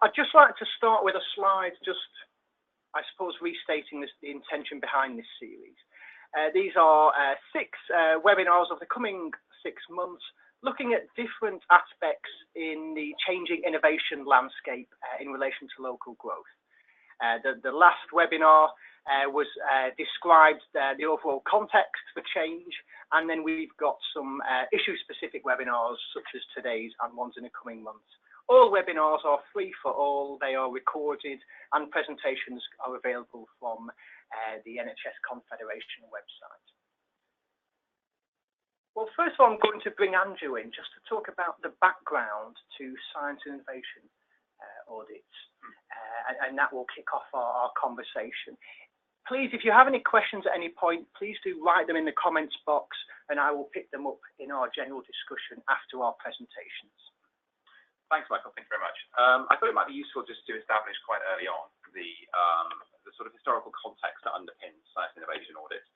I'd just like to start with a slide, just, I suppose, restating the intention behind this series. These are 6 webinars of the coming 6 months, looking at different aspects in the changing innovation landscape in relation to local growth. The last webinar was described the overall context for change, and then we've got some issue-specific webinars such as today's and ones in the coming months. All webinars are free for all. They are recorded, and presentations are available from the NHS Confederation website. Well, first of all, I'm going to bring Andrew in just to talk about the background to science and innovation audits, and that will kick off our conversation. Please, if you have any questions at any point, please do write them in the comments box, and I will pick them up in our general discussion after our presentations. Thanks, Michael. Thank you very much. I thought it might be useful just to establish quite early on the sort of historical context that underpins science and innovation audits.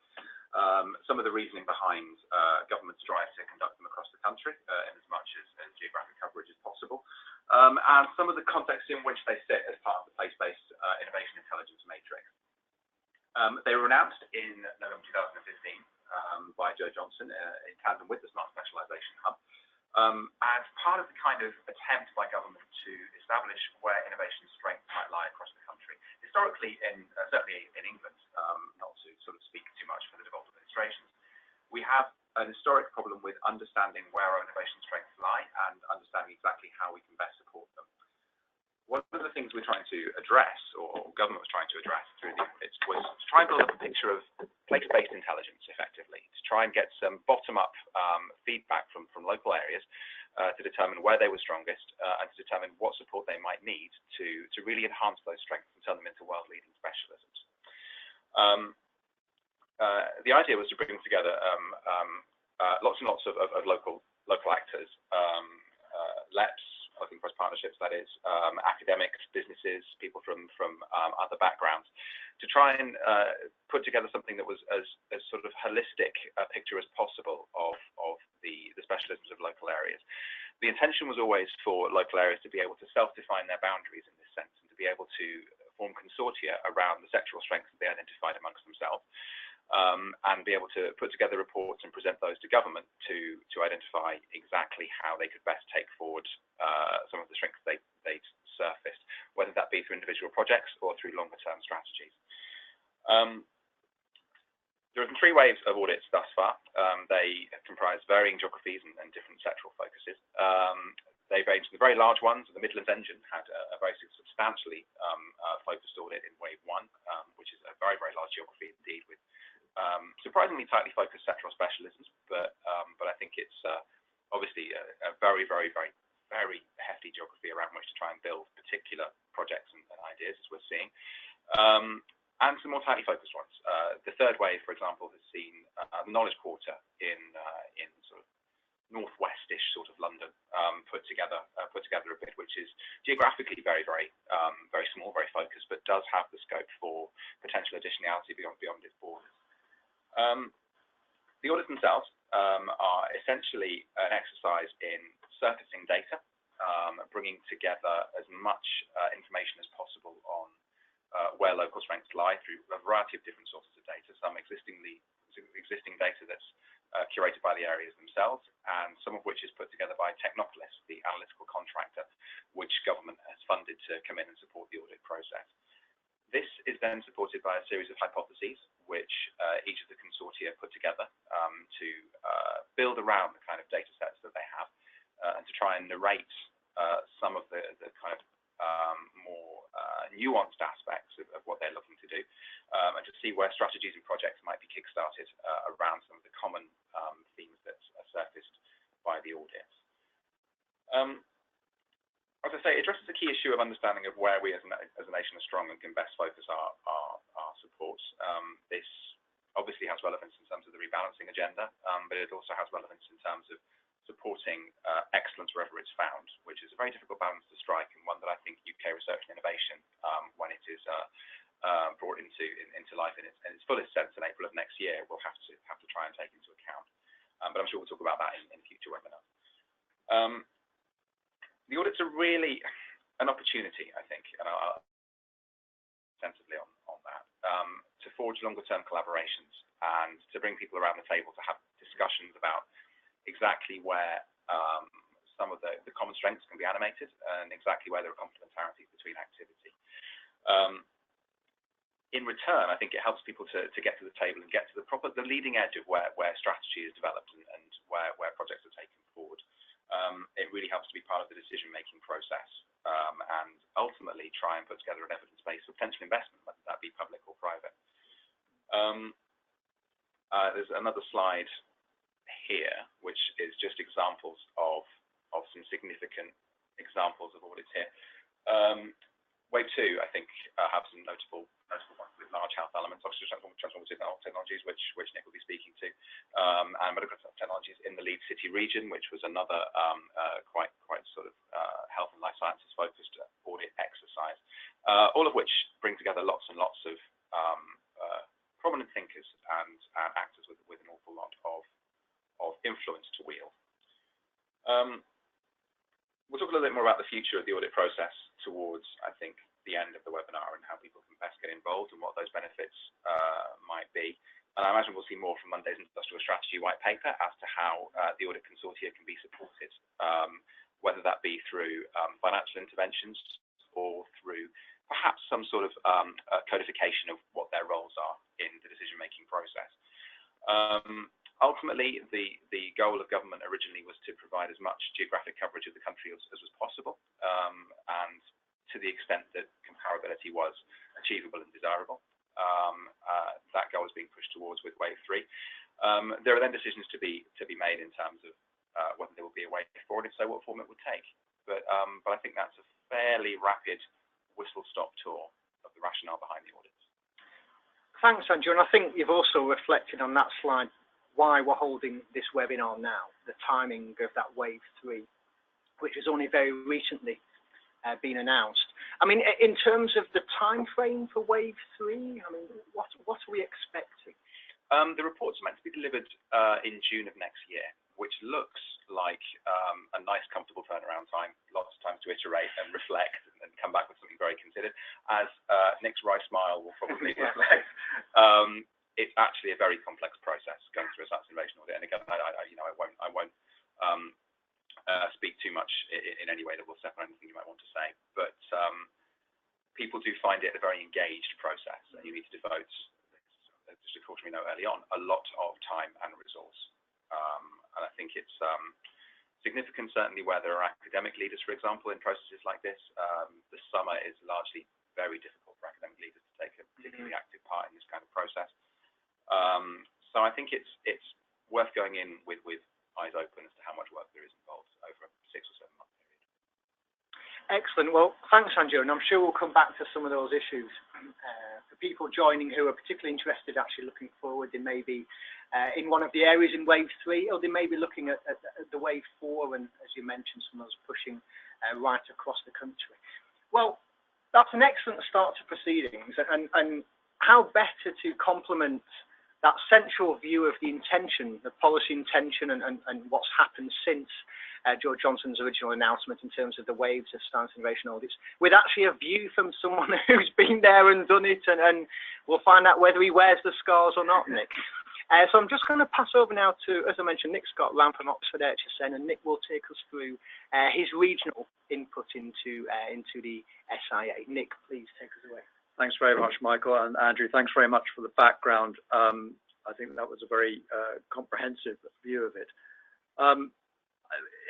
Some of the reasoning behind government's drive to conduct them across the country in as much as geographic coverage as possible, and some of the context in which they sit as part of the place-based innovation intelligence matrix. They were announced in November 2015 by Joe Johnson in tandem with the Smart Specialisation Hub, as part of the kind of attempt by government to establish where innovation strengths might lie across the country. Historically, certainly in England, not to sort of speak too much for the devolved administrations, we have an historic problem with understanding where our innovation strengths lie and understanding exactly how we can best support them. One of the things we're trying to address, or government was trying to address through the audits, was to try and build up a picture of place-based intelligence effectively, to try and get some bottom-up feedback from local areas to determine where they were strongest and to determine what support they might need to really enhance those strengths and turn them into world-leading specialisms. The idea was to bring together lots and lots of local actors, LEPs, looking for partnerships, that is, academics, businesses, people from other backgrounds, to try and put together something that was as sort of holistic a picture as possible of the specialisms of local areas. The intention was always for local areas to be able to self-define their boundaries in this sense, and to be able to form consortia around the sectoral strengths that they identified amongst themselves, and be able to put together reports and present those to government to identify exactly how they could best take forward some of the strengths they surfaced, whether that be through individual projects or through longer-term strategies. There have been 3 waves of audits thus far. They comprise varying geographies and different sectoral focuses. They range from the very large ones. The Midlands Engine had a very substantially focused audit in wave 1, which is a very, very large geography indeed, with surprisingly tightly focused sectoral specialisms, but I think it's obviously a very, very, very, very hefty geography around which to try and build particular projects and ideas, as we're seeing, and some more tightly focused ones. The 3rd wave, for example, has seen the Knowledge Quarter in sort of northwestish sort of London put together a bit, which is geographically very, very, very small, very focused, but does have the scope for potential additionality beyond its borders. The audits themselves are essentially an exercise in surfacing data, bringing together as much information as possible on where local strengths lie through a variety of different sources of data, some existing data that's curated by the areas themselves, and some of which is put together by Technopolis, the analytical contractor, which government has funded to come in and support the audit process. This is then supported by a series of hypotheses, which each of the consortia put together to build around the kind of data sets that they have, and to try and narrate some of the kind of more nuanced aspects of what they're looking to do, and to see where strategies and projects might be kick-started around some of the common themes that are surfaced by the audits. As I say, it addresses the key issue of understanding of where we as a nation are strong and can best focus our supports. This obviously has relevance in terms of the rebalancing agenda, but it also has relevance in terms of supporting excellence wherever it's found, which is a very difficult balance to strike, and one that I think UK research and innovation, when it is brought into life in its fullest sense in April of next year, will have to try and take into account. But I'm sure we'll talk about that in future webinars. The audits are really an opportunity, I think, and I'll extensively on that, to forge longer-term collaborations and to bring people around the table to have discussions about exactly where some of the common strengths can be animated and exactly where there are complementarities between activity. In return, I think it helps people to get to the table and get to the leading edge of where strategy is developed and where projects are taken forward. It really helps to be part of the decision-making process and ultimately try and put together an evidence base for potential investment, whether that be public or private. There's another slide here, which is just examples of some significant examples of audits here. Wave 2, I think, have some notable ones with large health elements, obviously transformative technologies, which Nick will be speaking to, and medical technologies in the Leeds City region, which was another quite sort of health and life sciences focused audit exercise, all of which bring together lots and lots of prominent thinkers and actors with an awful lot of influence to wield. We'll talk a little bit more about the future of the audit process towards, I think, the end of the webinar and how people can best get involved and what those benefits might be. And I imagine we'll see more from Monday's Industrial Strategy White Paper as to how the audit consortia can be supported, whether that be through financial interventions or through perhaps some sort of codification of what their roles are in the decision-making process. Ultimately, the goal of government originally was to provide as much geographic coverage of the country as was possible, and to the extent that comparability was achievable and desirable. That goal is being pushed towards with Wave 3. There are then decisions to be made in terms of whether there will be a way forward, if so, what form it would take. But I think that's a fairly rapid whistle-stop tour of the rationale behind the audits. Thanks, Andrew. And I think you've also reflected on that slide why we're holding this webinar now, the timing of that Wave 3, which has only very recently been announced. I mean, in terms of the time frame for Wave 3, I mean, what are we expecting? The reports are meant to be delivered in June of next year, which looks like a nice, comfortable turnaround time, lots of time to iterate and reflect and come back with something very considered. As Nick's wry smile will probably reflect, it's actually a very complex process going through a science innovation audit. And again, I won't speak too much in any way that will step on anything you might want to say. But people do find it a very engaged process, and you need to devote, just a cautionary note early on, a lot of time and resource. And I think it's significant, certainly where there are academic leaders, for example, in processes like this. The summer is largely very difficult for academic leaders to take a particularly active part in this kind of process. So I think it's worth going in with eyes open as to how much work there is involved over a 6 or 7 month period. Excellent. Well, thanks, Andrew. And I'm sure we'll come back to some of those issues. For people joining who are particularly interested, actually looking forward, they may be in one of the areas in Wave 3, or they may be looking at the Wave 4, and as you mentioned, some of those pushing right across the country. Well, that's an excellent start to proceedings, and how better to complement that central view of the intention, the policy intention, and what's happened since George Johnson's original announcement in terms of the waves of science innovation audits, with actually a view from someone who's been there and done it, and we'll find out whether he wears the scars or not, Nick. So I'm just going to pass over now to, as I mentioned, Nick Scott, round from Oxford HSN, and Nick will take us through his regional input into the SIA. Nick, please take us away. Thanks very much, Michael, and Andrew, thanks very much for the background. I think that was a very comprehensive view of it.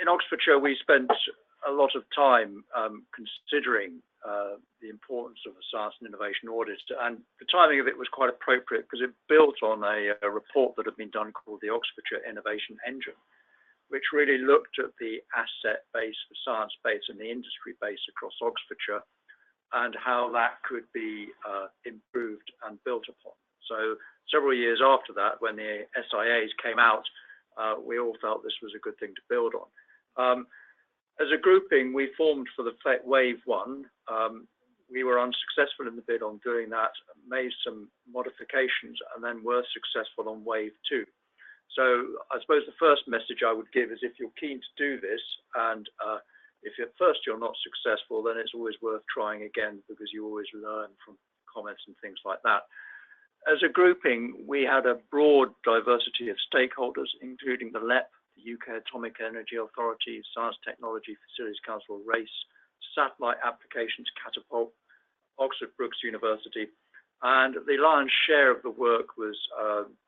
In Oxfordshire, we spent a lot of time considering the importance of a science and innovation audit, and the timing of it was quite appropriate because it built on a report that had been done called the Oxfordshire Innovation Engine, which really looked at the asset base, the science base, and the industry base across Oxfordshire, and how that could be improved and built upon. So several years after that, when the SIAs came out, we all felt this was a good thing to build on. As a grouping, we formed for the Wave 1. We were unsuccessful in the bid on doing that, made some modifications, and then were successful on Wave 2. So I suppose the first message I would give is if you're keen to do this and If at first you're not successful, then it's always worth trying again, because you always learn from comments and things like that. As a grouping, we had a broad diversity of stakeholders, including the LEP, the UK Atomic Energy Authority, Science Technology Facilities Council, RACE, Satellite Applications Catapult, Oxford Brookes University, and the lion's share of the work was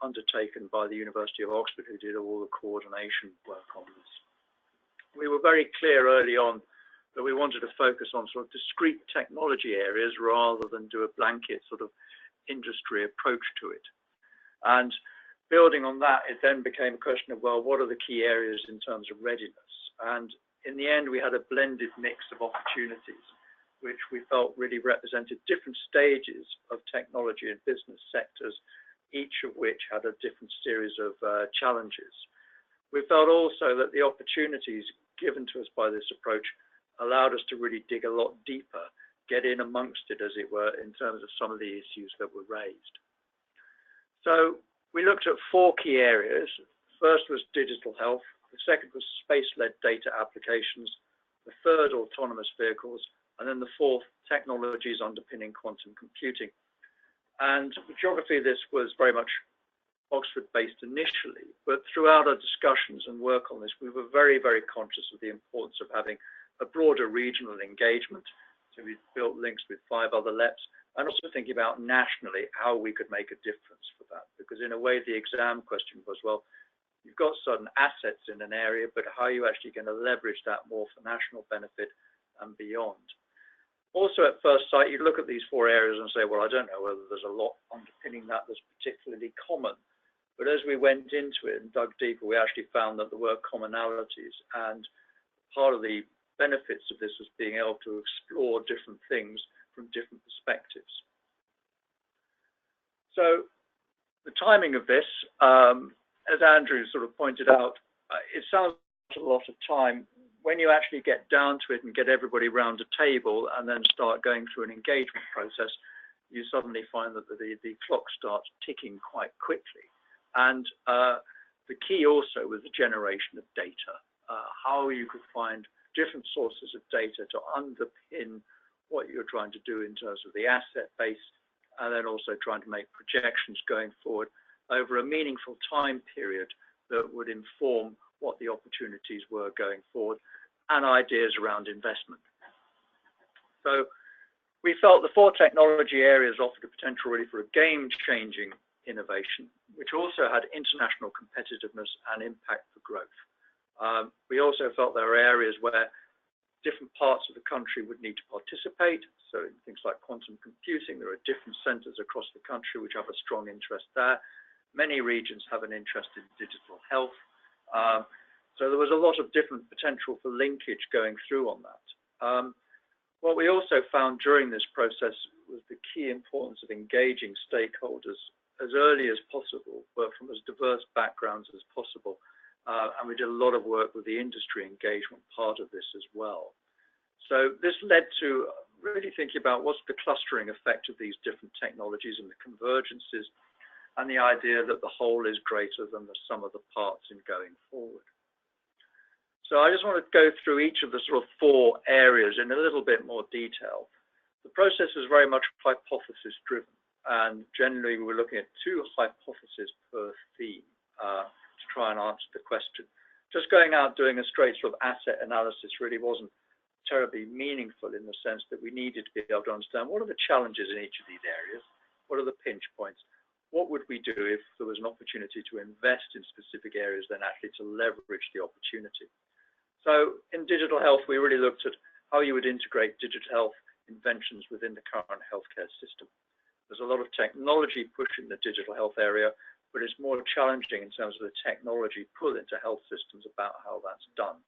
undertaken by the University of Oxford, who did all the coordination work on this. We were very clear early on that we wanted to focus on sort of discrete technology areas rather than do a blanket sort of industry approach to it. And building on that, it then became a question of, well, what are the key areas in terms of readiness? And in the end, we had a blended mix of opportunities, which we felt really represented different stages of technology and business sectors, each of which had a different series of challenges. We felt also that the opportunities given to us by this approach allowed us to really dig a lot deeper, get in amongst it, as it were, in terms of some of the issues that were raised. So we looked at 4 key areas. First was digital health. The second was space-led data applications. The third, autonomous vehicles. And then the fourth, technologies underpinning quantum computing. And the geography of this was very much Oxford-based initially, but throughout our discussions and work on this, we were very, very conscious of the importance of having a broader regional engagement. So we built links with 5 other LEPs, and also thinking about nationally how we could make a difference for that. Because in a way, the exam question was, well, you've got certain assets in an area, but how are you actually going to leverage that more for national benefit and beyond? Also, at first sight, you look at these 4 areas and say, well, I don't know whether there's a lot underpinning that that's particularly common. But as we went into it and dug deeper, we actually found that there were commonalities, and part of the benefits of this was being able to explore different things from different perspectives. So the timing of this, as Andrew sort of pointed out, it sounds like a lot of time. When you actually get down to it and get everybody around a table and then start going through an engagement process, you suddenly find that the clock starts ticking quite quickly. And the key also was the generation of data, how you could find different sources of data to underpin what you're trying to do in terms of the asset base, and then also trying to make projections going forward over a meaningful time period that would inform what the opportunities were going forward and ideas around investment. So we felt the 4 technology areas offered a potential really for a game-changing innovation, which also had international competitiveness and impact for growth. We also felt there were areas where different parts of the country would need to participate. So in things like quantum computing, there are different centers across the country which have a strong interest there. Many regions have an interest in digital health. So there was a lot of different potential for linkage going through on that. What we also found during this process was the key importance of engaging stakeholders as early as possible, but from as diverse backgrounds as possible. And we did a lot of work with the industry engagement part of this as well. So this led to really thinking about what's the clustering effect of these different technologies and the convergences, and the idea that the whole is greater than the sum of the parts in going forward. So I just want to go through each of the sort of 4 areas in a little bit more detail. The process was very much hypothesis driven, and generally we were looking at 2 hypotheses per theme to try and answer the question. Just going out doing a straight sort of asset analysis really wasn't terribly meaningful, in the sense that we needed to be able to understand what are the challenges in each of these areas, what are the pinch points, what would we do if there was an opportunity to invest in specific areas, then actually to leverage the opportunity. So in digital health, we really looked at how you would integrate digital health inventions within the current healthcare system. There's a lot of technology push in the digital health area, but it's more challenging in terms of the technology pull into health systems about how that's done.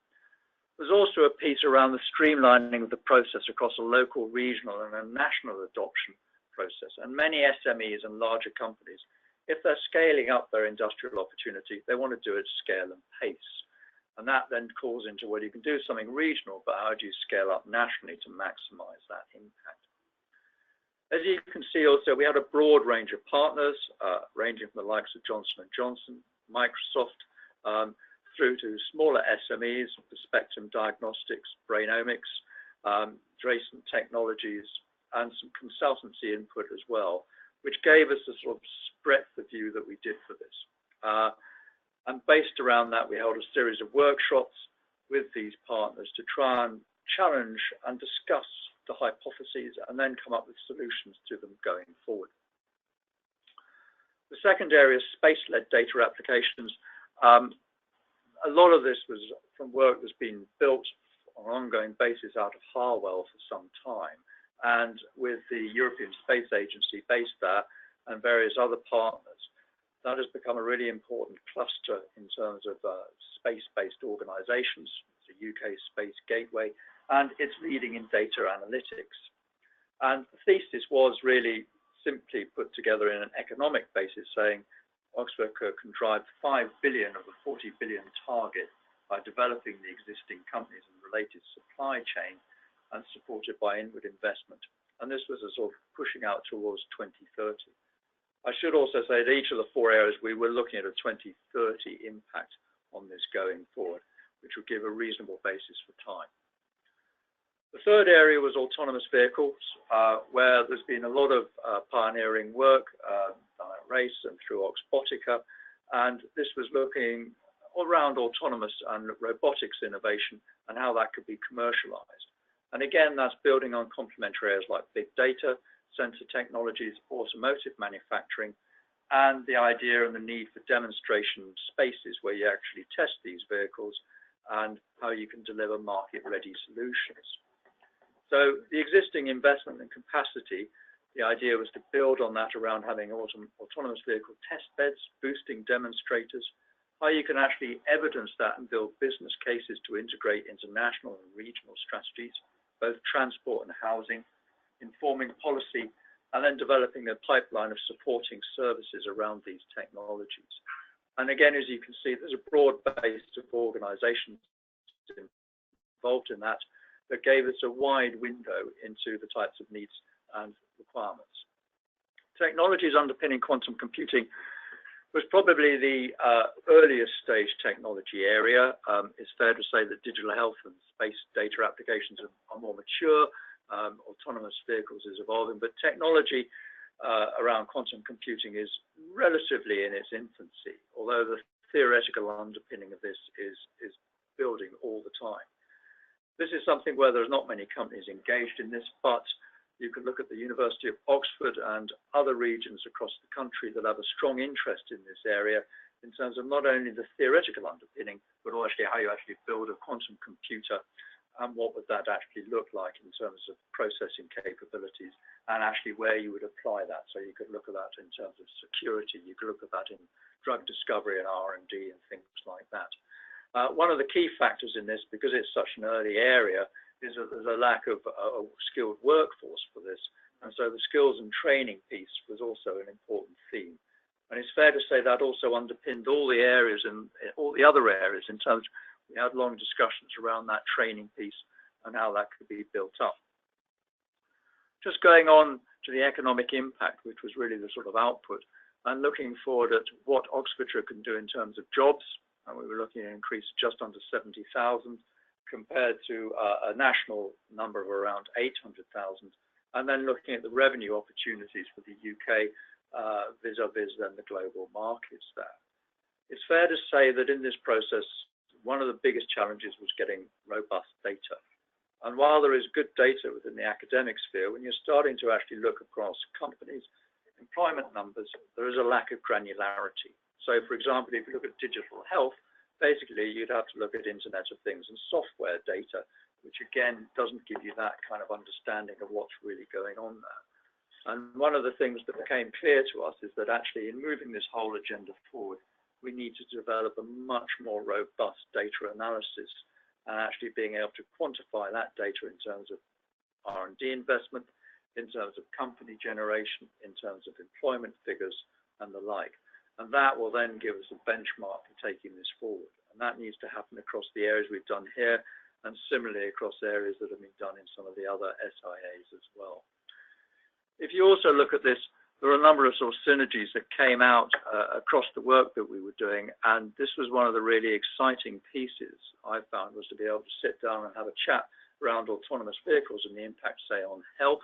There's also a piece around the streamlining of the process across a local, regional, and a national adoption process. And many SMEs and larger companies, if they're scaling up their industrial opportunity, they want to do it scale and pace. And that then calls into, well, you can do something regional, but how do you scale up nationally to maximize that impact? As you can see also, we had a broad range of partners, ranging from the likes of Johnson & Johnson, Microsoft, through to smaller SMEs, the spectrum diagnostics, brainomics, adjacent technologies, and some consultancy input as well, which gave us the sort of breadth of view that we did for this. And based around that, we held a series of workshops with these partners to try and challenge and discuss the hypotheses and then come up with solutions to them going forward. The second area is space-led data applications. A lot of this was from work that's been built on an ongoing basis out of Harwell for some time, and with the European Space Agency based there and various other partners, that has become a really important cluster in terms of space-based organizations. It's a UK Space Gateway, and it's leading in data analytics. And the thesis was really simply put together in an economic basis, saying Oxfordshire can drive 5 billion of the 40 billion target by developing the existing companies and related supply chain and supported by inward investment. And this was a sort of pushing out towards 2030. I should also say that each of the 4 areas we were looking at a 2030 impact on this going forward, which would give a reasonable basis for time. The third area was autonomous vehicles, where there's been a lot of pioneering work done at RACE and through Oxbotica, and this was looking around autonomous and robotics innovation and how that could be commercialized. And again, that's building on complementary areas like big data, sensor technologies, automotive manufacturing, and the idea and the need for demonstration spaces where you actually test these vehicles and how you can deliver market-ready solutions. So the existing investment and capacity, the idea was to build on that around having autonomous vehicle test beds, boosting demonstrators, how you can actually evidence that and build business cases to integrate into national and regional strategies, both transport and housing, informing policy, and then developing a pipeline of supporting services around these technologies. And again, as you can see, there's a broad base of organizations involved in that that gave us a wide window into the types of needs and requirements. Technologies underpinning quantum computing was probably the earliest stage technology area. It's fair to say that digital health and space data applications are more mature. Autonomous vehicles is evolving, but technology around quantum computing is relatively in its infancy, although the theoretical underpinning of this is building all the time. This is something where there's not many companies engaged in this, but you can look at the University of Oxford and other regions across the country that have a strong interest in this area in terms of not only the theoretical underpinning, but also how you actually build a quantum computer and what would that actually look like in terms of processing capabilities and actually where you would apply that. So you could look at that in terms of security, you could look at that in drug discovery and R&D and things like that. One of the key factors in this, because it's such an early area, is that there's a lack of a skilled workforce for this. And so the skills and training piece was also an important theme. And it's fair to say that also underpinned all the areas and all the other areas in terms of we had long discussions around that training piece and how that could be built up. Just going on to the economic impact, which was really the sort of output, and looking forward at what Oxfordshire can do in terms of jobs. And we were looking at an increase just under 70,000 compared to a national number of around 800,000. And then looking at the revenue opportunities for the UK vis-a-vis then the global markets there. It's fair to say that in this process, one of the biggest challenges was getting robust data. And while there is good data within the academic sphere, when you're starting to actually look across companies' employment numbers, there is a lack of granularity. So for example, if you look at digital health, basically you'd have to look at Internet of Things and software data, which again doesn't give you that kind of understanding of what's really going on there. And one of the things that became clear to us is that actually in moving this whole agenda forward, we need to develop a much more robust data analysis and actually being able to quantify that data in terms of R&D investment, in terms of company generation, in terms of employment figures and the like. And that will then give us a benchmark for taking this forward. And that needs to happen across the areas we've done here and similarly across areas that have been done in some of the other SIAs as well. If you also look at this, there were a number of sort of synergies that came out across the work that we were doing, and this was one of the really exciting pieces I found, was to be able to sit down and have a chat around autonomous vehicles and the impact, say, on health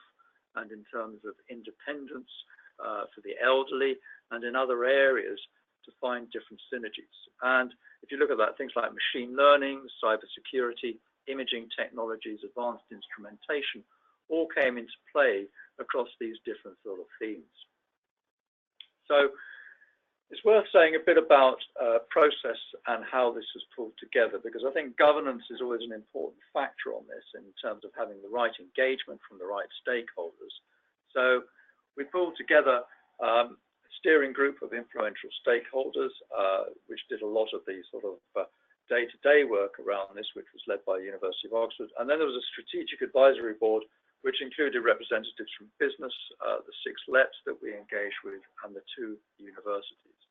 and in terms of independence for the elderly and in other areas to find different synergies. And if you look at that, things like machine learning, cybersecurity, imaging technologies, advanced instrumentation, all came into play across these different sort of themes. So it's worth saying a bit about process and how this is pulled together, because I think governance is always an important factor on this in terms of having the right engagement from the right stakeholders. So we pulled together a steering group of influential stakeholders, which did a lot of the sort of day-to-day work around this, which was led by the University of Oxford. And then there was a strategic advisory board, which included representatives from business, the 6 LEPs that we engaged with, and the 2 universities.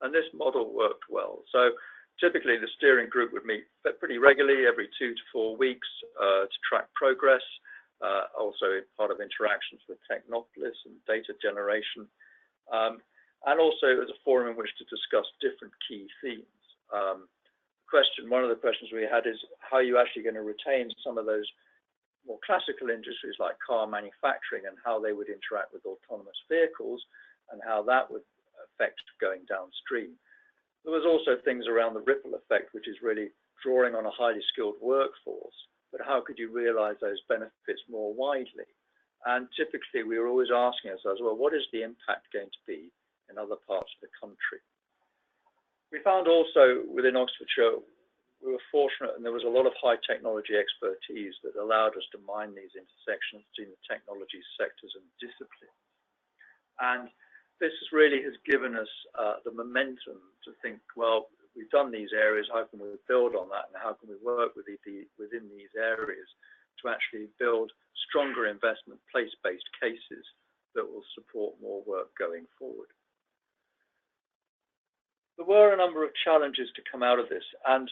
And this model worked well. So typically the steering group would meet pretty regularly, every 2 to 4 weeks, to track progress, also part of interactions with Technopolis and data generation, and also as a forum in which to discuss different key themes. One of the questions we had is, how are you actually going to retain some of those more classical industries like car manufacturing, and how they would interact with autonomous vehicles and how that would affect going downstream. There was also things around the ripple effect, which is really drawing on a highly skilled workforce, but how could you realize those benefits more widely? And typically we were always asking ourselves, well, what is the impact going to be in other parts of the country? We found also within Oxfordshire, we were fortunate, and there was a lot of high technology expertise that allowed us to mine these intersections between the technology sectors and disciplines. And this really has given us the momentum to think, well, we've done these areas, how can we build on that, and how can we work within these areas to actually build stronger investment place-based cases that will support more work going forward. There were a number of challenges to come out of this, and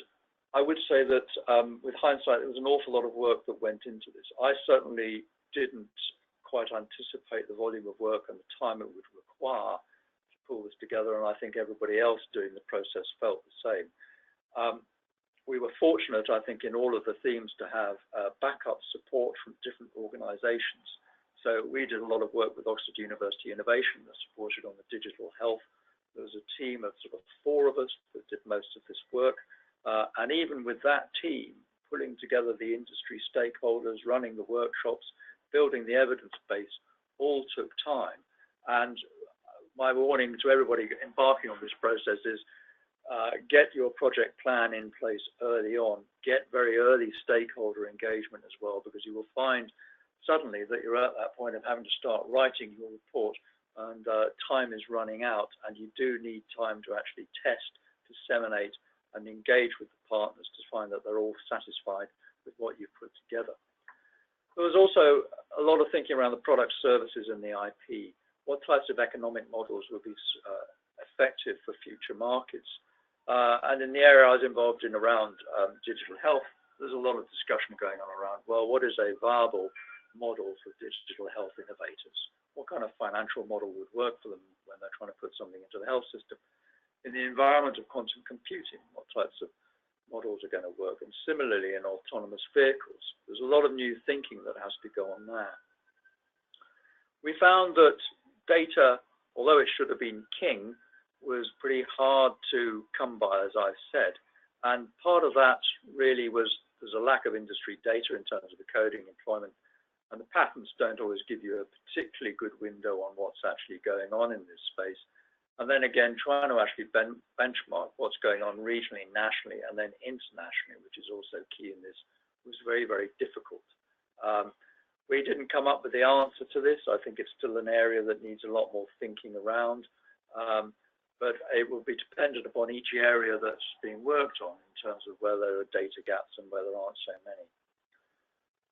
I would say that with hindsight, there was an awful lot of work that went into this. I certainly didn't quite anticipate the volume of work and the time it would require to pull this together, and I think everybody else doing the process felt the same. We were fortunate, I think, in all of the themes to have backup support from different organizations. So we did a lot of work with Oxford University Innovation that supported on the digital health. There was a team of sort of 4 of us that did most of this work. And even with that team, pulling together the industry stakeholders, running the workshops, building the evidence base, all took time. And my warning to everybody embarking on this process is get your project plan in place early on, get very early stakeholder engagement as well, because you will find suddenly that you're at that point of having to start writing your report, and time is running out, and you do need time to actually test, disseminate, and engage with the partners to find that they're all satisfied with what you've put together. There was also a lot of thinking around the product, services, and the IP. What types of economic models would be effective for future markets? And in the area I was involved in around digital health, there's a lot of discussion going on around, well, what is a viable model for digital health innovators? What kind of financial model would work for them when they're trying to put something into the health system? In the environment of quantum computing, what types of models are going to work? And similarly in autonomous vehicles, there's a lot of new thinking that has to go on there. We found that data, although it should have been king, was pretty hard to come by, as I've said. And part of that really was there's a lack of industry data in terms of the coding, employment, and the patents don't always give you a particularly good window on what's actually going on in this space. And then again, trying to actually benchmark what's going on regionally, nationally, and then internationally, which is also key in this, was very, very difficult. We didn't come up with the answer to this. I think it's still an area that needs a lot more thinking around, but it will be dependent upon each area that's being worked on in terms of where there are data gaps and where there aren't so many.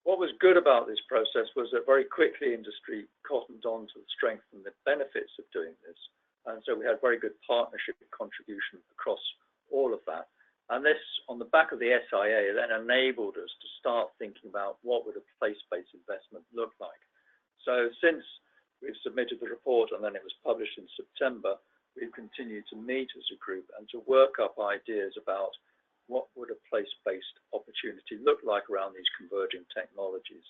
What was good about this process was that very quickly industry cottoned on to the strength and the benefits of doing this. And so we had very good partnership contribution across all of that. And this, on the back of the SIA, then enabled us to start thinking about what would a place-based investment look like. So since we've submitted the report and then it was published in September, we've continued to meet as a group and to work up ideas about what would a place-based opportunity look like around these converging technologies.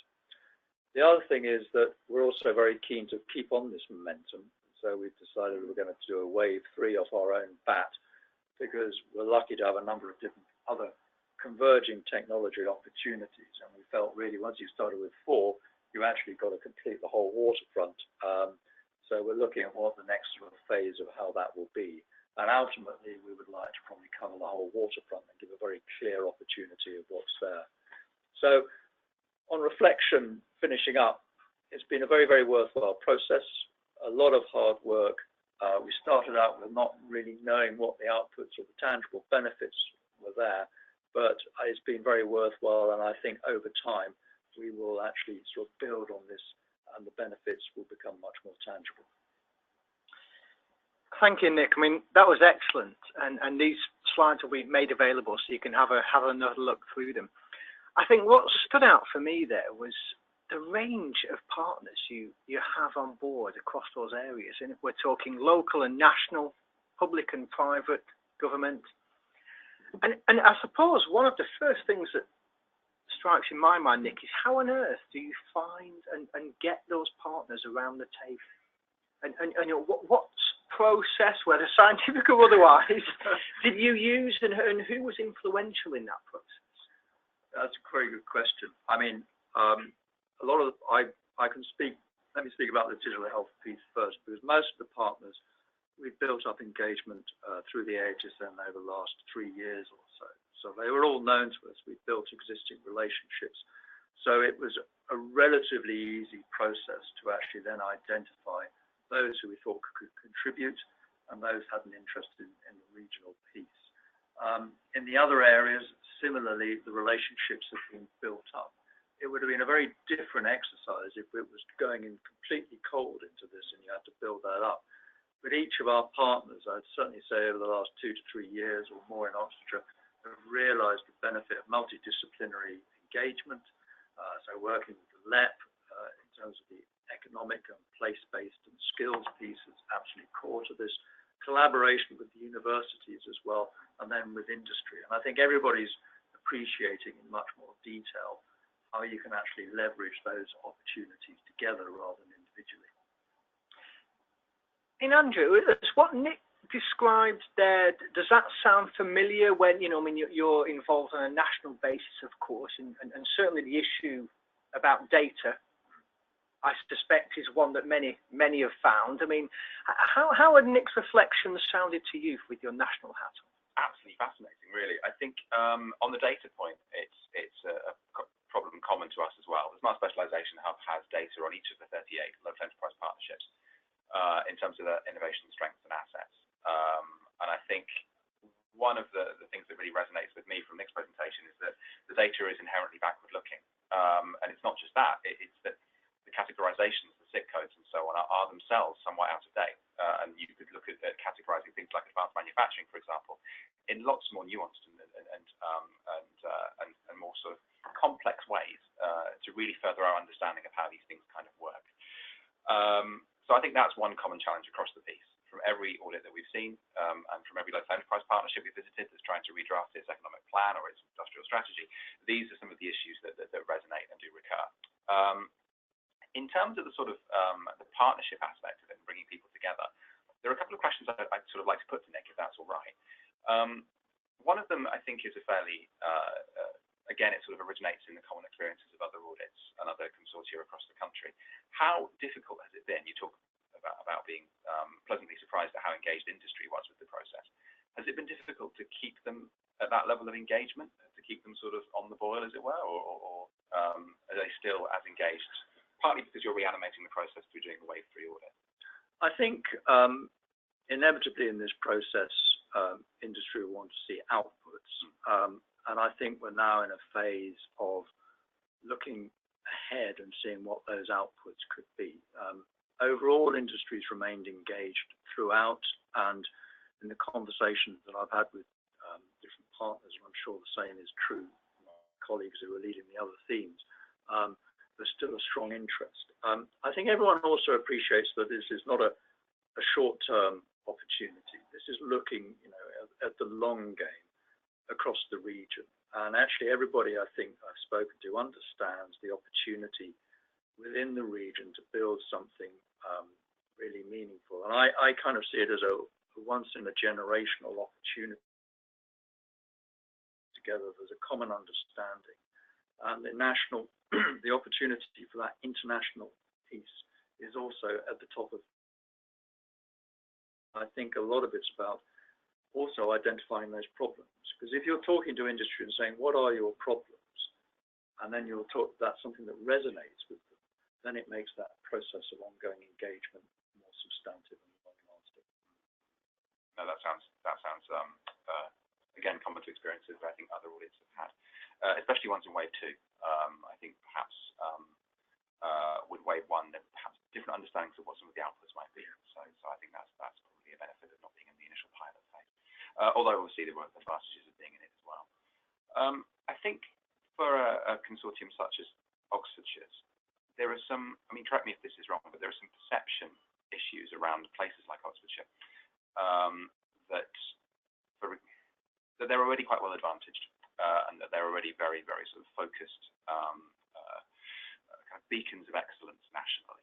The other thing is that we're also very keen to keep on this momentum. So we've decided we're going to do a wave 3 off our own bat, because we're lucky to have a number of different other converging technology opportunities. And we felt really once you started with 4, you actually got to complete the whole waterfront. So we're looking at what the next sort of phase of how that will be. And ultimately, we would like to probably cover the whole waterfront and give a very clear opportunity of what's there. So on reflection, finishing up, it's been a very, very worthwhile process, a lot of hard work. We started out with not really knowing what the outputs or the tangible benefits were there, but it's been very worthwhile. And I think over time, we will actually sort of build on this and the benefits will become much more tangible. Thank you, Nick. I mean, that was excellent. And these slides will be made available so you can have another look through them. I think what stood out for me there was the range of partners you have on board across those areas. And if we're talking local and national, public and private government. And I suppose one of the first things that strikes in my mind, Nick, is how on earth do you find and get those partners around the table? And you know, what process, whether scientific or otherwise, did you use, and who was influential in that process? That's a very good question. I mean, a lot of I can speak. Let me speak about the digital health piece first, because most of the partners we've built up engagement through the AHSN over the last 3 years or so. So they were all known to us. We built existing relationships. So it was a relatively easy process to actually then identify those who we thought could contribute and those had an interest in the regional piece. In the other areas, similarly, the relationships have been built up. It would have been a very different exercise if it was going in completely cold into this and you had to build that up. But each of our partners, I'd certainly say over the last 2 to 3 years or more in Oxfordshire, have realised the benefit of multidisciplinary engagement. So working with the LEP in terms of the economic and place-based and skills piece is absolutely core to this. Collaboration with the universities as well, and then with industry. And I think everybody's appreciating in much more detail how you can actually leverage those opportunities together rather than individually. And Andrew, what Nick described there, does that sound familiar when, you know, I mean, you're involved on a national basis, of course, and certainly the issue about data, I suspect, is one that many have found. I mean, how had Nick's reflections sounded to you with your national hat on? Absolutely fascinating, really. I think on the data point, it's a problem common to us as well. The Smart Specialisation Hub has data on each of the 38 local enterprise partnerships in terms of their innovation strengths and assets. And I think one of the things that really resonates with me from Nick's presentation is that the data is inherently backward-looking. And it's not just that, it's that the categorizations, the SIC codes and so on are themselves somewhat out of date. And you could look at categorizing things like advanced manufacturing, for example, in lots more nuanced and more sort of complex ways to really further our understanding of how these things kind of work. So I think that's one common challenge across the piece. From every audit that we've seen and from every local enterprise partnership we've visited that's trying to redraft its economic plan or its industrial strategy, these are some of the issues that resonate and do recur. In terms of the sort of the partnership aspect of it and bringing people together, there are a couple of questions I'd sort of like to put to Nick, if that's all right. One of them, I think, is a fairly, again, it sort of originates in the common experiences of other audits and other consortia across the country. How difficult has it been? You talk about being pleasantly surprised at how engaged industry was with the process. Has it been difficult to keep them at that level of engagement, to keep them sort of on the boil, as it were, or are they still as engaged, partly because you're reanimating the process through doing the wave 3 audit? I think inevitably in this process, industry will want to see outputs. And I think we're now in a phase of looking ahead and seeing what those outputs could be. Overall, industry's remained engaged throughout, and in the conversations that I've had with different partners, and I'm sure the same is true for my colleagues who are leading the other themes, there's still a strong interest. I think everyone also appreciates that this is not a short-term opportunity. This is looking, at the long game across the region. And actually, everybody I think I've spoken to understands the opportunity within the region to build something really meaningful. And I kind of see it as a once-in-a-generational opportunity. Together, there's a common understanding. And the opportunity for that international piece is also at the top of. I think a lot of it's about also identifying those problems. Because if you're talking to industry and saying, what are your problems? And then you'll talk, that's something that resonates with them, then it makes that process of ongoing engagement more substantive and long-lasting. No, that sounds again common to experiences that I think other audits have had, especially ones in wave 2. I think perhaps with wave 1, there perhaps different understandings of what some of the outputs might be. So I think that's probably a benefit of not being in the initial pilot phase. Although obviously there were advantages of being in it as well. I think for a consortium such as Oxfordshire's, there are some, correct me if this is wrong, but there are some perception issues around places like Oxfordshire that they're already quite well advantaged and that they're already very, very sort of focused kind of beacons of excellence nationally.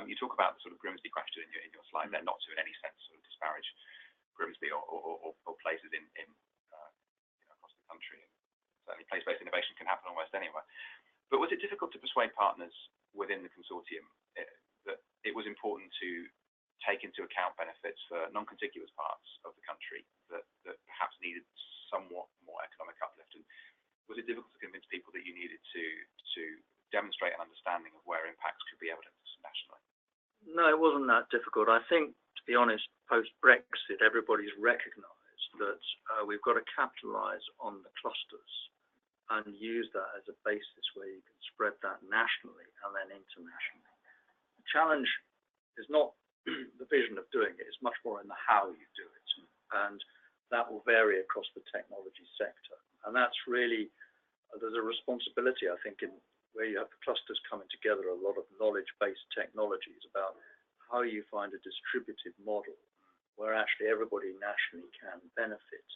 You talk about the sort of Grimsby question in your slide there, not to in any sense sort of disparage Grimsby or places in across the country. Certainly place-based innovation can happen almost anywhere. But was it difficult to persuade partners within the consortium that it was important to take into account benefits for non-contiguous parts of the country that perhaps needed somewhat more economic uplift? And was it difficult to convince people that you needed to demonstrate an understanding of where impacts could be evidenced nationally? No, it wasn't that difficult. I think, to be honest, post-Brexit, everybody's recognised that we've got to capitalise on the clusters and use that as a basis where you can spread that nationally and then internationally. The challenge is not the vision of doing it, it's much more in the how you do it. And that will vary across the technology sector. And that's really, there's a responsibility, I think, in where you have the clusters coming together, a lot of knowledge-based technologies about how you find a distributed model where actually everybody nationally can benefit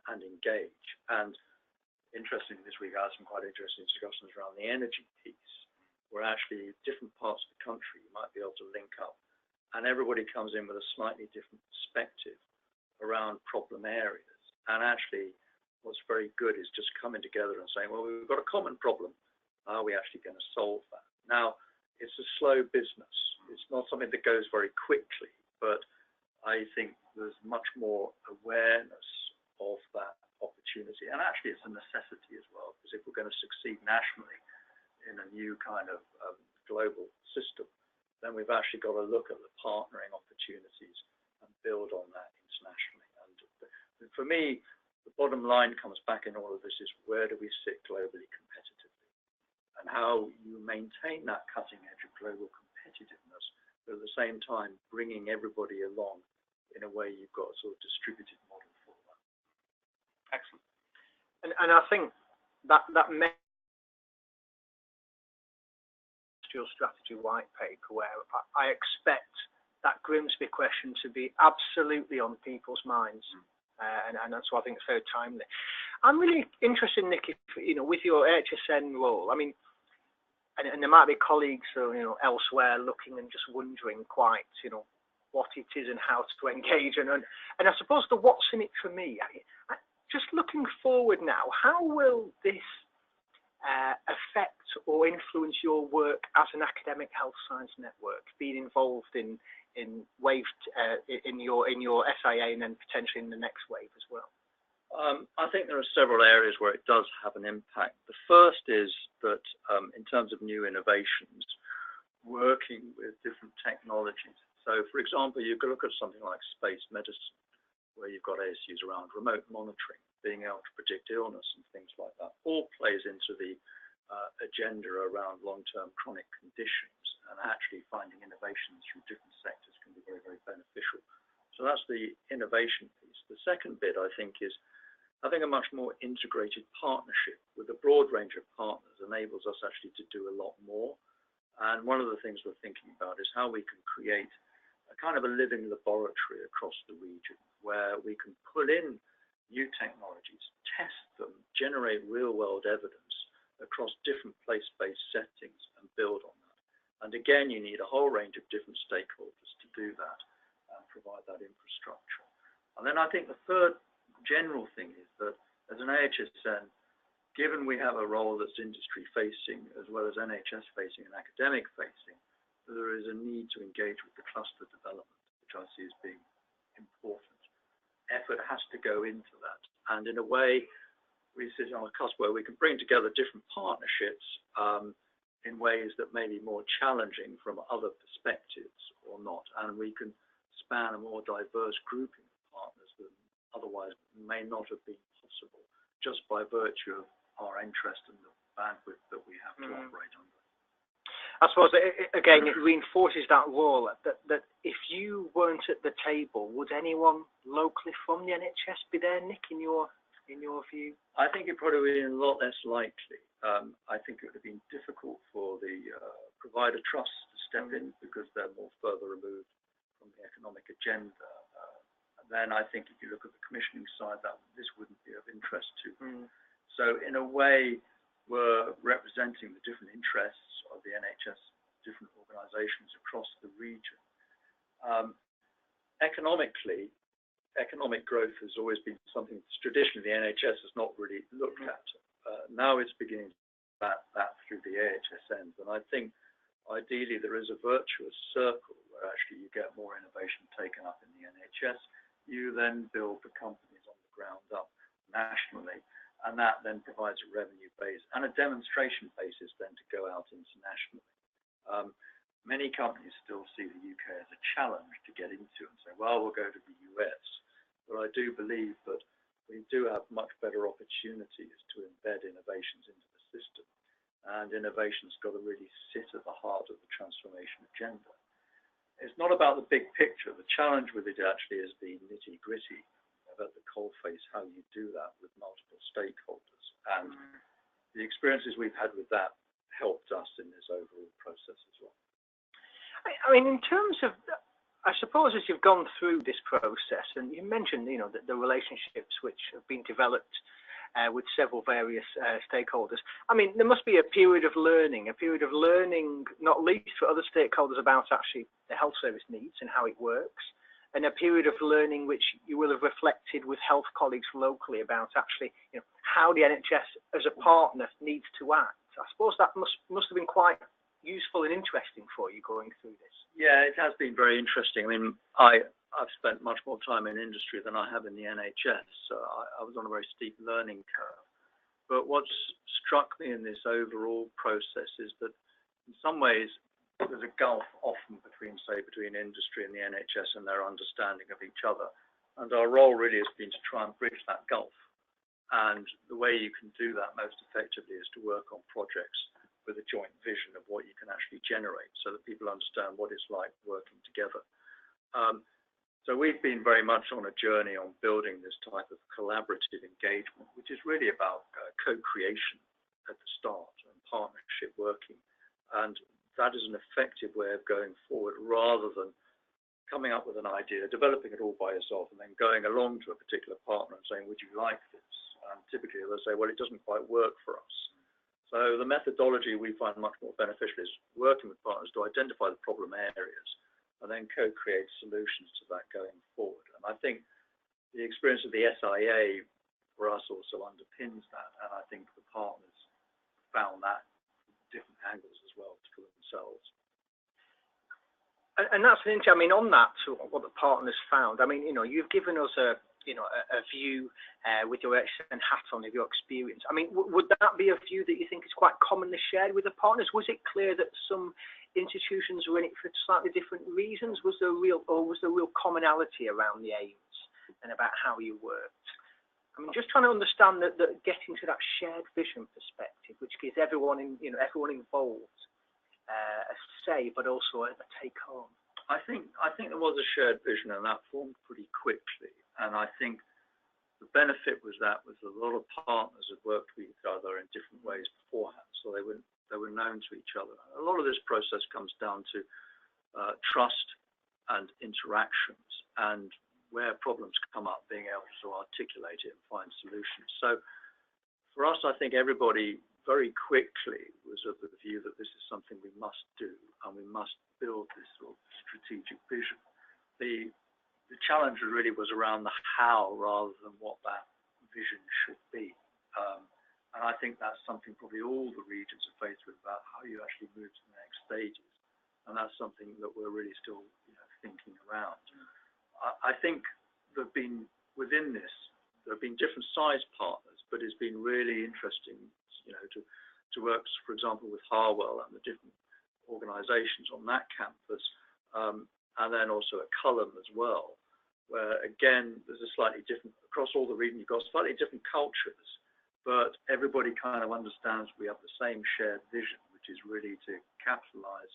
and engage. And interestingly, this week I had some quite interesting discussions around the energy piece, where actually different parts of the country you might be able to link up, and everybody comes in with a slightly different perspective around problem areas. And actually, what's very good is just coming together and saying, well, we've got a common problem. How are we actually going to solve that? Now, it's a slow business. It's not something that goes very quickly, but I think there's much more awareness of that opportunity. And actually, it's a necessity as well, because if we're going to succeed nationally in a new kind of global system, then we've actually got to look at the partnering opportunities and build on that internationally. And for me, the bottom line comes back in all of this is where do we sit globally competitively, and how you maintain that cutting edge of global competitiveness, but at the same time bringing everybody along in a way you've got a sort of distributed model for that. Excellent. And I think that strategy white paper, where I expect that Grimsby question to be absolutely on people's minds, and that's why I think it's very timely. I'm really interested, Nick, if, with your HSN role, and there might be colleagues elsewhere looking and just wondering quite, what it is and how to engage, and I suppose the what's in it for me. Just looking forward now, how will this affect or influence your work as an academic health science network, being involved in wave in your SIA and then potentially in the next wave as well? I think there are several areas where it does have an impact. The first is that in terms of new innovations, working with different technologies. So, for example, you could look at something like space medicine, where you've got issues around remote monitoring, being able to predict illness and things like that, all plays into the agenda around long-term chronic conditions, and actually finding innovations through different sectors can be very, very beneficial. So that's the innovation piece. The second bit, I think, is having a much more integrated partnership with a broad range of partners enables us actually to do a lot more. And one of the things we're thinking about is how we can create a kind of a living laboratory across the region where we can pull in new technologies, test them, generate real-world evidence across different place-based settings and build on that. And again, you need a whole range of different stakeholders to do that and provide that infrastructure. And then I think the third general thing is that as an AHSN, given we have a role that's industry-facing as well as NHS-facing and academic-facing, there is a need to engage with the cluster development, which I see as being important. Effort has to go into that. And in a way, we sit on a cusp where we can bring together different partnerships in ways that may be more challenging from other perspectives or not. And we can span a more diverse grouping of partners that otherwise may not have been possible just by virtue of our interest and the bandwidth that we have to operate under. I suppose, again, it reinforces that role that if you weren't at the table, would anyone locally from the NHS be there, Nick, in your view? I think it probably would have been a lot less likely. I think it would have been difficult for the provider trusts to step in because they're more further removed from the economic agenda. Then I think if you look at the commissioning side, that this wouldn't be of interest to. So in a way, we're representing the different interests of the NHS, different organisations across the region. Economically, economic growth has always been something that traditionally the NHS has not really looked at. Now it's beginning to that through the AHSNs, and I think ideally there is a virtuous circle where actually you get more innovation taken up in the NHS. You then build the companies on the ground up nationally, and that then provides a revenue base and a demonstration basis then to go out internationally. Many companies still see the UK as a challenge to get into and say, well, we'll go to the US. But I do believe that we do have much better opportunities to embed innovations into the system. And innovation's got to really sit at the heart of the transformation agenda. It's not about the big picture. The challenge with it actually is the nitty-gritty at the coalface, how you do that with multiple stakeholders. And the experiences we've had with that helped us in this overall process as well. I mean, in terms of, I suppose as you've gone through this process, and you mentioned, the relationships which have been developed with several various stakeholders. I mean, there must be a period of learning, not least for other stakeholders about actually the health service needs and how it works, and a period of learning which you will have reflected with health colleagues locally about actually, how the NHS as a partner needs to act. I suppose that must have been quite useful and interesting for you going through this. Yeah, it has been very interesting. I mean, I've spent much more time in industry than I have in the NHS, so I was on a very steep learning curve. But what's struck me in this overall process is that in some ways there's a gulf often between industry and the NHS and their understanding of each other. And our role really has been to try and bridge that gulf. And the way you can do that most effectively is to work on projects with a joint vision of what you can actually generate so that people understand what it's like working together. So we've been very much on a journey on building this type of collaborative engagement, which is really about co-creation at the start and partnership working. And that is an effective way of going forward rather than coming up with an idea, developing it all by yourself and then going along to a particular partner and saying, would you like this? And typically they'll say, well, it doesn't quite work for us. So the methodology we find much more beneficial is working with partners to identify the problem areas and then co-create solutions to that going forward. And I think the experience of the SIA for us also underpins that. And I think the partners found that from different angles as well for themselves. And that's an interesting, I mean, on that, what the partners found, I mean, you've given us a view with your excellent hat on of your experience. I mean, would that be a view that you think is quite commonly shared with the partners? Was it clear that some institutions were in it for slightly different reasons? Was there real commonality around the aims and about how you worked? I mean, just trying to understand that getting to that shared vision perspective, which gives everyone involved a say, but also a take home. I think there was a shared vision, and that formed pretty quickly. And I think the the benefit was that a lot of partners had worked with each other in different ways beforehand, so they were known to each other. A lot of this process comes down to trust and interactions, and where problems come up, being able to articulate it and find solutions. So for us, I think everybody very quickly was of the view that this is something we must do, and we must build this sort of strategic vision. The challenge really was around the how rather than what that vision should be. And I think that's something probably all the regions are faced with, about how you actually move to the next stages. And that's something that we're really still thinking around. I think there have been, within this, there have been different size partners, but it's been really interesting, to work, for example, with Harwell and the different organizations on that campus, and then also at Culham as well, where again, there's a slightly different, across all the region, you've got slightly different cultures, but everybody kind of understands we have the same shared vision, which is really to capitalize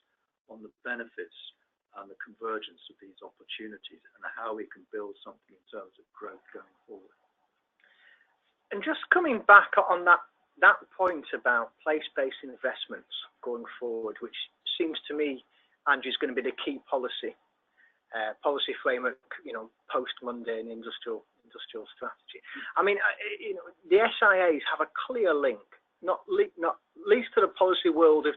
on the benefits and the convergence of these opportunities and how we can build something in terms of growth going forward. And just coming back on that point about place-based investments going forward, which seems to me, Andrew, is going to be the key policy framework, post-Monday and industrial strategy. I mean, the SIAs have a clear link, not least to the policy world of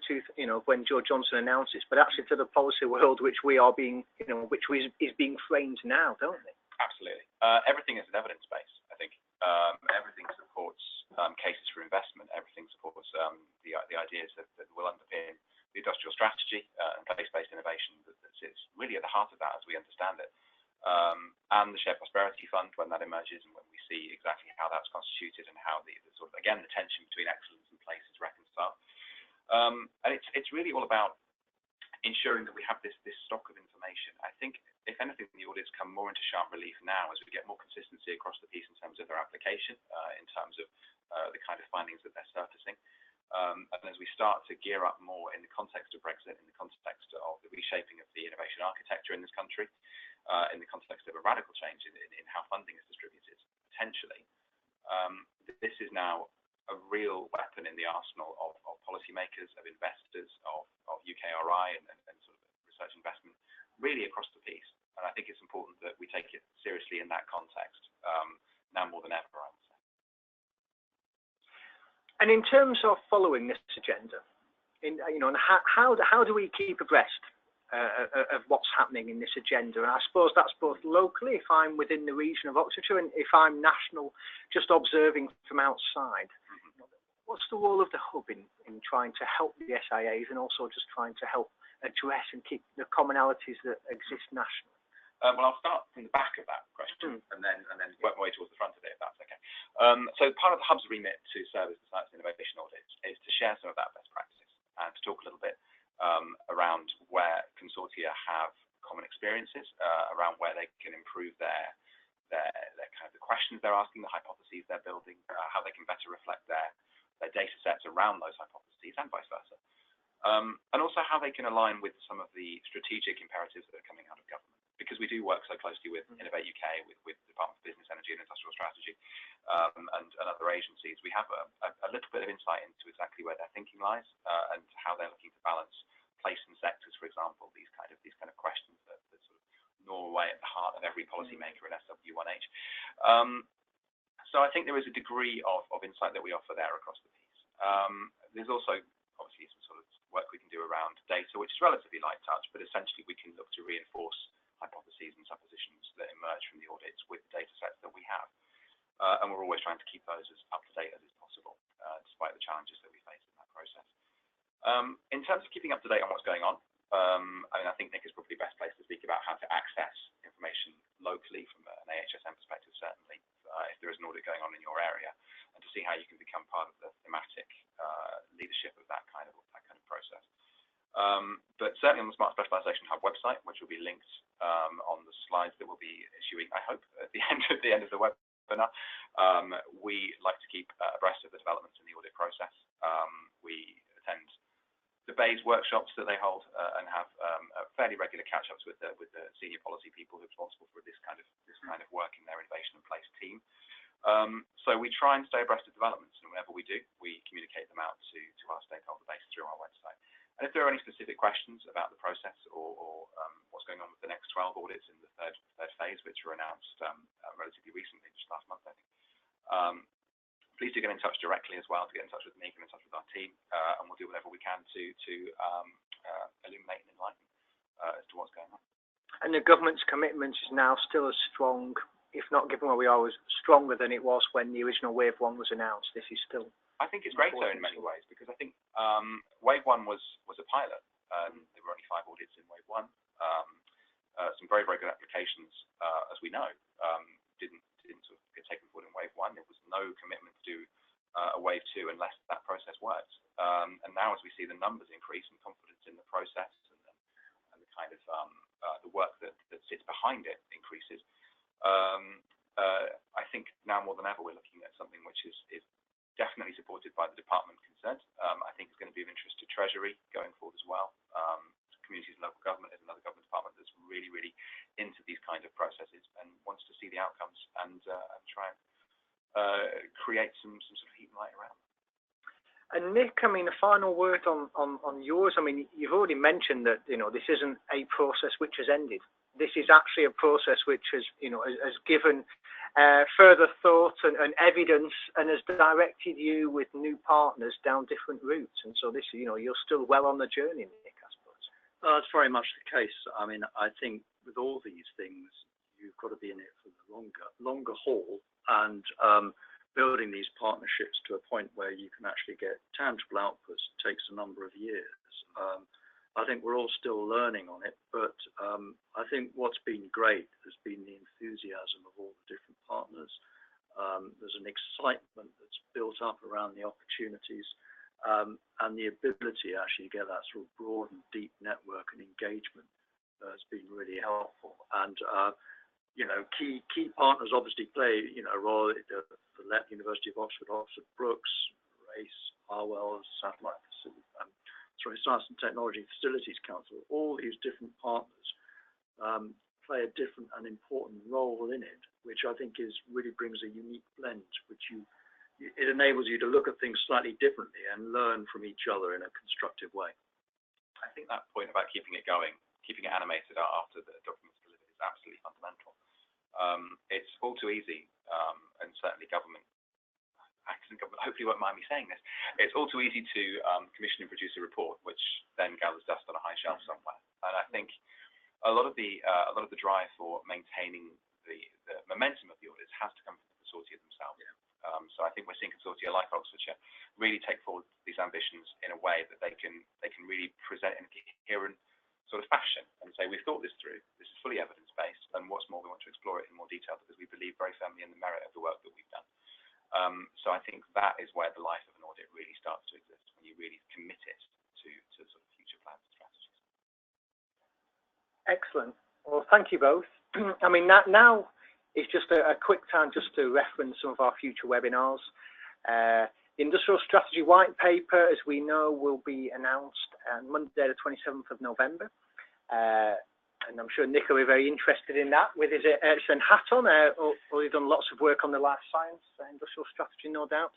when Joe Johnson announced this, but actually to the policy world which we are being, which is being framed now, don't they? Absolutely. Everything is an evidence base, I think. Everything supports cases for investment. Everything supports the ideas that will underpin the industrial strategy and place-based innovation that sits really at the heart of that as we understand it. And the Shared Prosperity Fund, when that emerges and when we see exactly how that's constituted and how the sort of, again, the tension between excellence and place is reconciled. And it's really all about ensuring that we have this stock of information. I think, if anything, the audits come more into sharp relief now as we get more consistency across the piece in terms of their application, in terms of the kind of findings that they're surfacing. And as we start to gear up more in the context of Brexit, in the context of the reshaping of the innovation architecture in this country, in the context of a radical change in how funding is distributed, potentially, this is now a real weapon in the arsenal of policymakers, of investors, of UKRI and sort of research investment, really across the piece. And I think it's important that we take it seriously in that context, now more than ever, I would say. And in terms of following this agenda, and how do we keep abreast of what's happening in this agenda? And I suppose that's both locally, if I'm within the region of Oxfordshire, and if I'm national, just observing from outside. What's the role of the hub in trying to help the SIAs and also just trying to help address and keep the commonalities that exist nationally? Well, I'll start from the back of that question and then work my way towards the front of it, if that's okay. So part of the hub's remit to serve as the science and innovation audit is to share some of that best practice and to talk a little bit around where consortia have common experiences, around where they can improve their kind of the questions they're asking, the hypotheses they're building, how they can better reflect their data sets around those hypotheses and vice versa. And also how they can align with some of the strategic imperatives that are coming out of government. Because we do work so closely with Innovate UK, with the Department of Business, Energy and Industrial Strategy, and other agencies, we have a little bit of insight into exactly where their thinking lies and how they're looking to balance place and sectors, for example, these kind of questions that sort of gnaw away at the heart of every policymaker in SW1H. So I think there is a degree of insight that we offer there across the piece. There's also obviously some sort of work we can do around data, which is relatively light touch, but essentially we can look to reinforce hypotheses and suppositions that emerge from the audits with the data sets that we have. And we're always trying to keep those as up to date as is possible, despite the challenges that we face in that process. In terms of keeping up to date on what's going on, I think Nick is probably best placed to speak about how to access information locally from an AHSM perspective, certainly, if there is an audit going on in your area, and to see how you can become part of the thematic leadership of that kind of process. But certainly on the Smart Specialisation Hub website, which will be linked on the slides that we'll be issuing, I hope, at the end of the webinar, we like to keep abreast of the developments in the audit process. We attend debate workshops that they hold and have fairly regular catch-ups with the senior policy people who are responsible for this kind of work in their innovation and place team. So we try and stay abreast of developments, and whenever we do, we communicate them out to our stakeholder base through our website. And if there are any specific questions about the process or what's going on with the next 12 audits in the third phase, which were announced relatively recently, just last month, I think, please do get in touch directly as well, to get in touch with me, get in touch with our team, and we'll do whatever we can to illuminate and enlighten as to what's going on. And the government's commitment is now still as strong, if not given where we are, was stronger than it was when the original Wave 1 was announced. This is still... I think it's greater in many ways, because I think Wave 1 was a pilot. There were only 5 audits in Wave 1. Some very, very good applications, as we know, didn't sort of get taken forward in Wave 1. There was no commitment to do a Wave 2 unless that process worked. And now, as we see the numbers increase and confidence in the process and the kind of the work that sits behind it increases, I think now more than ever we're looking at something which is definitely supported by the department concerned. I think it's going to be of interest to Treasury going forward as well. Communities and local government is another government department that's really, really into these kind of processes and wants to see the outcomes and try and create some sort of heat and light around. And Nick, I mean, the final word on yours. I mean, you've already mentioned that this isn't a process which has ended. This is actually a process which has has given further thought and evidence, and has directed you with new partners down different routes. And so this, you're still well on the journey, Nick, I suppose. That's very much the case. I mean, I think with all these things, you've got to be in it for the longer haul, and building these partnerships to a point where you can actually get tangible outputs takes a number of years. I think we're all still learning on it, but I think what's been great has been the enthusiasm of all the different partners. There's an excitement that's built up around the opportunities, and the ability actually to get that sort of broad and deep network and engagement has been really helpful. And key partners obviously play a role. The University of Oxford, Oxford Brookes, RACE, Harwell, Satellite Science and Technology Facilities Council. All these different partners play a different and important role in it, which I think really brings a unique blend, which it enables you to look at things slightly differently and learn from each other in a constructive way. I think that point about keeping it going, keeping it animated after the document's delivered, is absolutely fundamental. It's all too easy, and certainly government hopefully won't mind me saying this. It's all too easy to commission and produce a report, which then gathers dust on a high shelf somewhere. And I think a lot of the drive for maintaining the momentum of the audits has to come from the consortia themselves. Yeah. So I think we're seeing consortia like Oxfordshire really take forward these ambitions in a way that they can really present in a coherent sort of fashion and say, we've thought this through. This is fully evidence-based, and what's more, we want to explore it in more detail because we believe very firmly in the merit of the work that we've done. So I think that is where the life of an audit really starts to exist, when you really commit it to sort of future plans and strategies. Excellent. Well, thank you both. I mean, now is just a quick time just to reference some of our future webinars. The Industrial Strategy White Paper, as we know, will be announced on Monday, the 27th of November. And I'm sure Nick will be very interested in that with his excellent hat on. Already done lots of work on the life science industrial strategy, no doubt.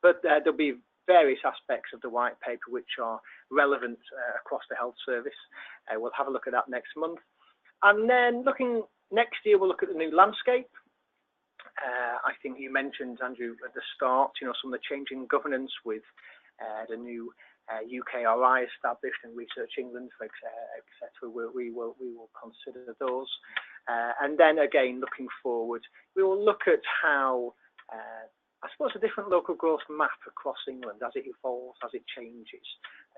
But there'll be various aspects of the white paper which are relevant across the health service. We'll have a look at that next month. And then next year, we'll look at the new landscape. I think you mentioned, Andrew, at the start, some of the changing governance with the new UKRI established and Research England, etc. We will consider those. And then again, looking forward, we will look at how, I suppose, a different local growth map across England as it evolves, as it changes.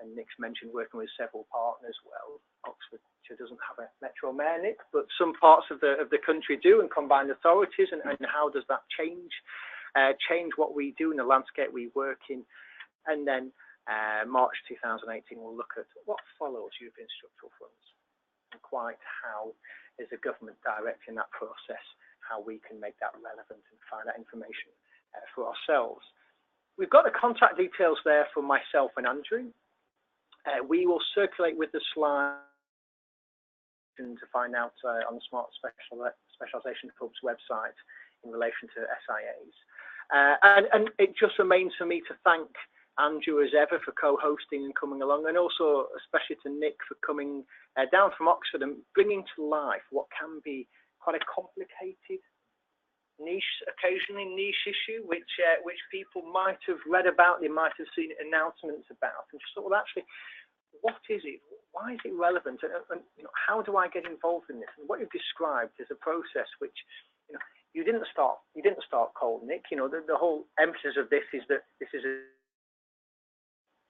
And Nick's mentioned working with several partners. Well, Oxfordshire doesn't have a Metro Mayor, Nick, but some parts of the country do, and combined authorities. And how does that change what we do in the landscape we work in? And then March 2018, we'll look at what follows European structural funds and quite how is the government directing that process, how we can make that relevant and find that information for ourselves. We've got the contact details there for myself and Andrew. We will circulate with the slide to find out on the Smart Specialisation Hub's website in relation to SIAs. And it just remains for me to thank Andrew as ever for co-hosting and coming along, and also especially to Nick for coming down from Oxford and bringing to life what can be quite a complicated, occasionally niche issue, which people might have read about, they might have seen announcements about, and just thought, well, actually, what is it? Why is it relevant? And how do I get involved in this? And what you've described is a process which, you didn't start cold, Nick. The whole emphasis of this is that this is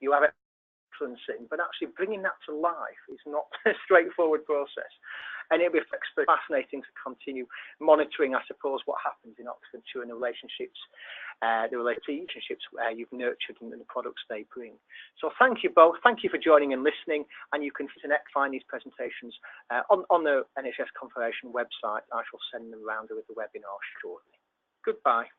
you have excellence in, but actually bringing that to life is not a straightforward process. And it'll be fascinating to continue monitoring, I suppose, what happens in Oxfordshire and the relationships you've nurtured and the products they bring. So thank you both. Thank you for joining and listening. And you can find these presentations on the NHS Confederation website. I shall send them around with the webinar shortly. Goodbye.